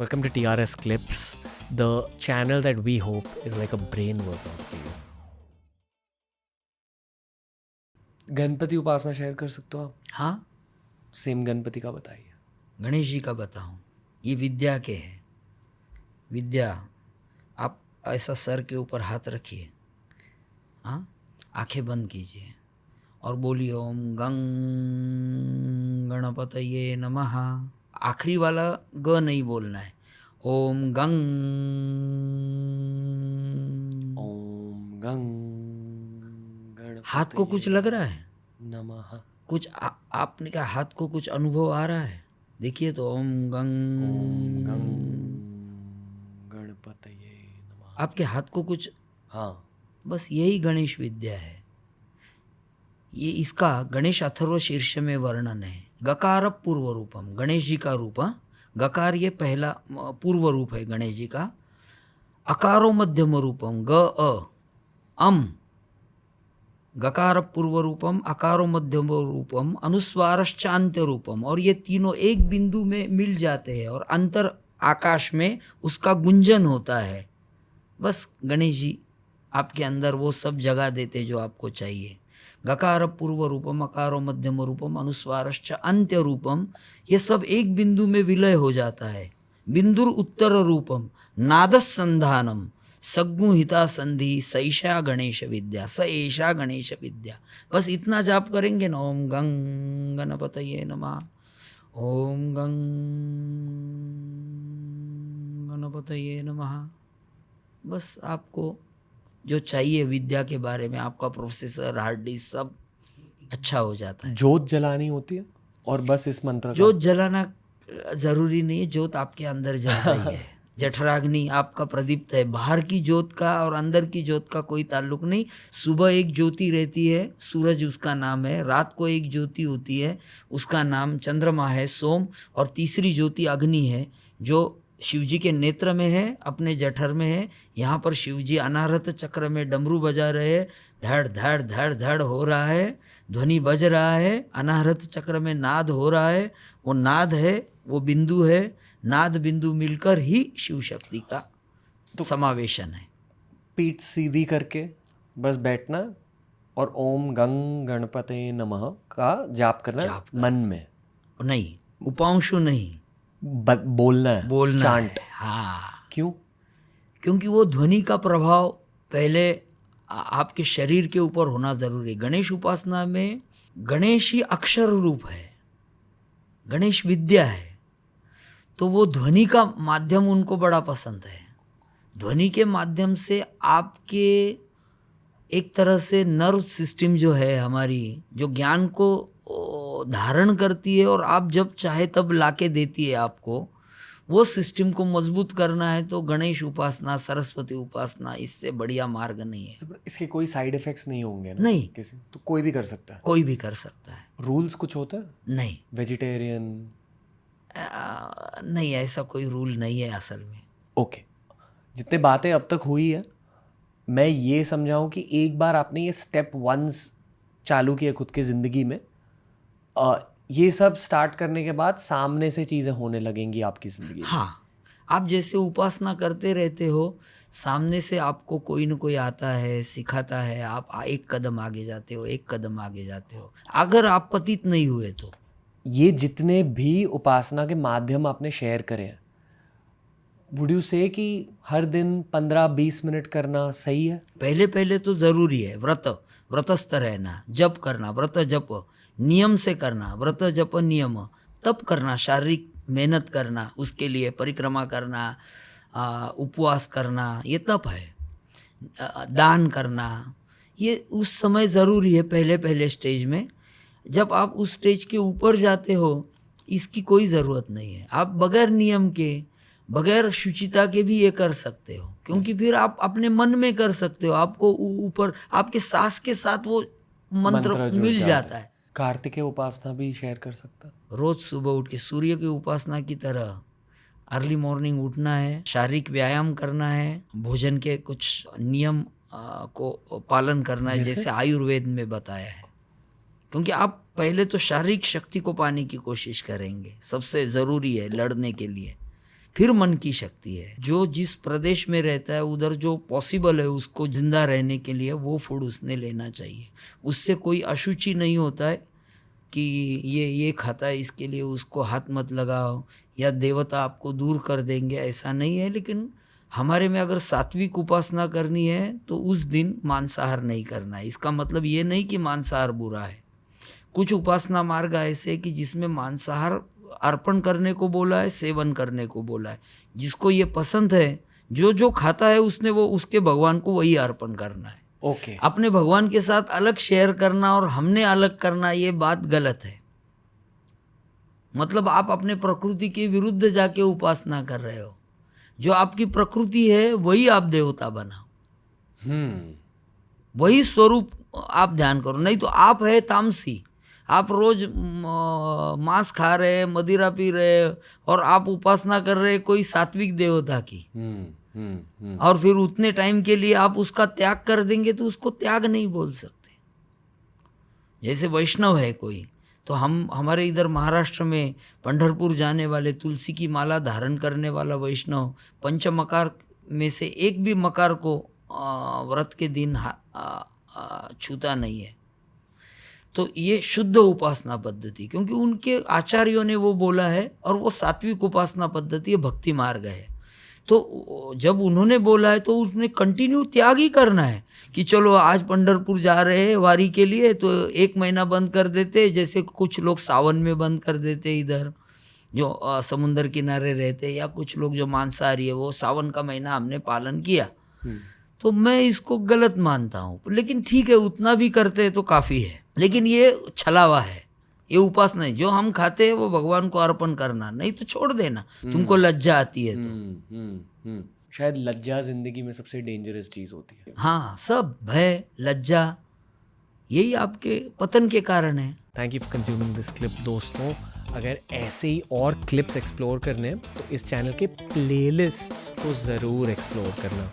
Welcome to TRS Clips, the channel that we hope is like a brain workout for you. Ganpati Upasana share कर सकते हो आप? हाँ, same Ganpati का बताइए। गणेश जी का बताऊं, ये विद्या के है। विद्या, आप ऐसा सर के ऊपर हाथ रखिए, हाँ, आंखें बंद कीजिए और बोलिए ओम गं गणपतये नमः। आखिरी वाला ग नहीं बोलना है। ओम गं। ओम गंग गणपतये हाथ को कुछ लग रहा है? नमः। कुछ आपने कहा हाथ को कुछ अनुभव आ रहा है? देखिए तो ओम गंग। ओम गंग गणपतये नमः। आपके हाथ को कुछ, हाँ, बस यही गणेश विद्या है। ये इसका गणेश अथर्व शीर्ष में वर्णन है। गकार पूर्व रूपम, गणेश जी का रूप। गकार ये पहला पूर्व रूप है गणेश जी का। अकारो मध्यम रूपम, ग अम। गकार पूर्व रूपम, अकारो मध्यम रूपम, अनुस्वारश्चान्त्य रूपम। और ये तीनों एक बिंदु में मिल जाते हैं और अंतर आकाश में उसका गुंजन होता है। बस गणेश जी आपके अंदर वो सब जगह देते जो आपको चाहिए। गकार पूर्व रूपम, अकारो मध्यम रूपम, अनुस्वारश्च अंत्य रूपम, ये सब एक बिंदु में विलय हो जाता है। बिंदुर उत्तर रूपम, नादसंधानम, सग्गुहिता संधि, सैषा गणेश विद्या, स ऐषा गणेश विद्या। बस इतना जाप करेंगे ना, ओम गंग गणपतये नमः, ओम गंग गणपतये नमः। बस आपको जो चाहिए विद्या के बारे में, आपका प्रोसेसर, हार्ड डिस्क सब अच्छा हो जाता है। जोत जलानी होती है और बस इस मंत्र का जोत जलाना जरूरी नहीं है, जोत आपके अंदर जल रही है। जठराग्नि आपका प्रदीप्त है। बाहर की जोत का और अंदर की जोत का कोई ताल्लुक नहीं। सुबह एक ज्योति रहती है, सूरज उसका नाम है। रात को एक ज्योति होती है, उसका नाम चंद्रमा है, सोम। और तीसरी ज्योति अग्नि है, जो शिवजी के नेत्र में है, अपने जठर में है। यहाँ पर शिवजी अनाहत चक्र में डमरू बजा रहे हैं। धड़ धड़ धड़ धड़ हो रहा है, ध्वनि बज रहा है। अनाहत चक्र में नाद हो रहा है। वो नाद है, वो बिंदु है। नाद बिंदु मिलकर ही शिव शक्ति का तो समावेशन है। पीठ सीधी करके बस बैठना और ओम गंग गणपते नमः का जाप करना जाप करना। मन में, नहीं, उपांशु नहीं, बोलना है, बोलना चांट। है। हाँ, क्यों? क्योंकि वो ध्वनि का प्रभाव पहले आपके शरीर के ऊपर होना जरूरी है। गणेश उपासना में गणेश ही अक्षर रूप है, गणेश विद्या है, तो वो ध्वनि का माध्यम उनको बड़ा पसंद है। ध्वनि के माध्यम से आपके एक तरह से नर्व सिस्टम जो है हमारी, जो ज्ञान को धारण करती है और आप जब चाहे तब लाके देती है आपको, वो सिस्टम को मजबूत करना है तो गणेश उपासना, सरस्वती उपासना, इससे बढ़िया मार्ग नहीं है। इसके कोई साइड इफेक्ट्स नहीं होंगे ना? नहीं, किसी तो कोई भी कर सकता है? कोई भी कर सकता है। रूल्स कुछ होता है? नहीं, वेजिटेरियन? नहीं, ऐसा कोई रूल नहीं है असल में। ओके, जितने बातें अब तक हुई है, मैं ये समझाऊं कि एक बार आपने ये स्टेप 1 चालू किया खुद की ज़िंदगी में, ये सब स्टार्ट करने के बाद सामने से चीज़ें होने लगेंगी आपकी ज़िंदगी में। हाँ, आप जैसे उपासना करते रहते हो, सामने से आपको कोई न कोई आता है, सिखाता है, आप एक कदम आगे जाते हो, एक कदम आगे जाते हो, अगर आप पतित नहीं हुए तो। ये जितने भी उपासना के माध्यम आपने शेयर करे हैं, वुड यू से कि हर दिन 15-20 मिनट करना सही है? पहले पहले तो ज़रूरी है व्रतस्थ रहना, जप करना, व्रत जप नियम से करना, व्रत जप नियम, तप करना, शारीरिक मेहनत करना, उसके लिए परिक्रमा करना, उपवास करना, ये तप है। दान करना, ये उस समय ज़रूरी है, पहले पहले स्टेज में। जब आप उस स्टेज के ऊपर जाते हो, इसकी कोई ज़रूरत नहीं है। आप बगैर नियम के, बगैर शुचिता के भी ये कर सकते हो, क्योंकि फिर आप अपने मन में कर सकते हो। आपको ऊपर आपके सांस के साथ वो मंत्र जुड़ मिल जाता है। कार्तिकेय उपासना भी शेयर कर सकता है? रोज सुबह उठ के सूर्य की उपासना की तरह अर्ली मॉर्निंग उठना है, शारीरिक व्यायाम करना है, भोजन के कुछ नियम को पालन करना है, जैसे आयुर्वेद में बताया है। क्योंकि आप पहले तो शारीरिक शक्ति को पाने की कोशिश करेंगे, सबसे ज़रूरी है लड़ने के लिए। फिर मन की शक्ति है। जो जिस प्रदेश में रहता है उधर जो पॉसिबल है उसको जिंदा रहने के लिए वो फूड उसने लेना चाहिए। उससे कोई अशुचि नहीं होता है कि ये खाता है इसके लिए उसको हाथ मत लगाओ या देवता आपको दूर कर देंगे, ऐसा नहीं है। लेकिन हमारे में अगर सात्विक उपासना करनी है तो उस दिन मांसाहार नहीं करना है। इसका मतलब ये नहीं कि मांसाहार बुरा है। कुछ उपासना मार्ग ऐसे है कि जिसमें मांसाहार अर्पण करने को बोला है, सेवन करने को बोला है। जिसको ये पसंद है, जो जो खाता है उसने वो उसके भगवान को वही अर्पण करना है। ओके। अपने भगवान के साथ अलग शेयर करना और हमने अलग करना, ये बात गलत है। मतलब आप अपने प्रकृति के विरुद्ध जाके उपासना कर रहे हो। जो आपकी प्रकृति है वही आप देवता बनाओ, वही स्वरूप आप ध्यान करो। नहीं तो आप है तामसी, आप रोज मांस खा रहे, मदिरा पी रहे और आप उपासना कर रहे कोई सात्विक देवता की। और फिर उतने टाइम के लिए आप उसका त्याग कर देंगे तो उसको त्याग नहीं बोल सकते। जैसे वैष्णव है कोई, तो हमारे इधर महाराष्ट्र में पंढरपुर जाने वाले तुलसी की माला धारण करने वाला वैष्णव पंच मकार में से एक भी मकार को व्रत के दिन छूता नहीं है। तो ये शुद्ध उपासना पद्धति, क्योंकि उनके आचार्यों ने वो बोला है और वो सात्विक उपासना पद्धति है, भक्ति मार्ग है। तो जब उन्होंने बोला है तो उसने कंटिन्यू त्याग ही करना है कि चलो आज पंढरपुर जा रहे हैं वारी के लिए तो 1 महीना बंद कर देते, जैसे कुछ लोग सावन में बंद कर देते इधर जो समुंदर किनारे रहते, या कुछ लोग जो मांसाहारी है वो सावन का महीना हमने पालन किया। तो मैं इसको गलत मानता हूँ, लेकिन ठीक है उतना भी करते हैं तो काफ़ी है। लेकिन ये छलावा है, ये उपासना है। जो हम खाते हैं वो भगवान को अर्पण करना, नहीं तो छोड़ देना। तुमको लज्जा आती है तो शायद लज्जा जिंदगी में सबसे डेंजरस चीज होती है। हाँ, सब भय लज्जा यही आपके पतन के कारण है। Thank you for consuming this clip दोस्तों। अगर ऐसे ही और क्लिप्स एक्सप्लोर करने हैं तो इस चैनल के प्लेलिस्ट्स को ज़रूर एक्सप्लोर करना।